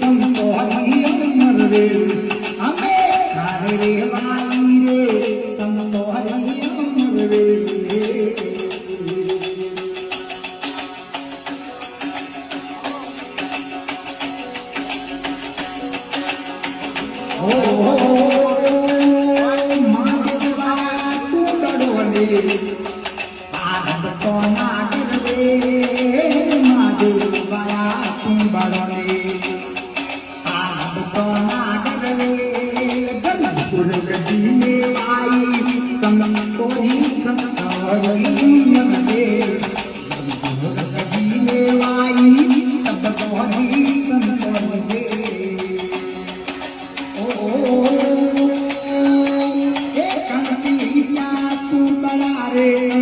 तुम तो हरी अमर रे हमें खारे रे भाई रे तुम तो हरी अमर रे Hare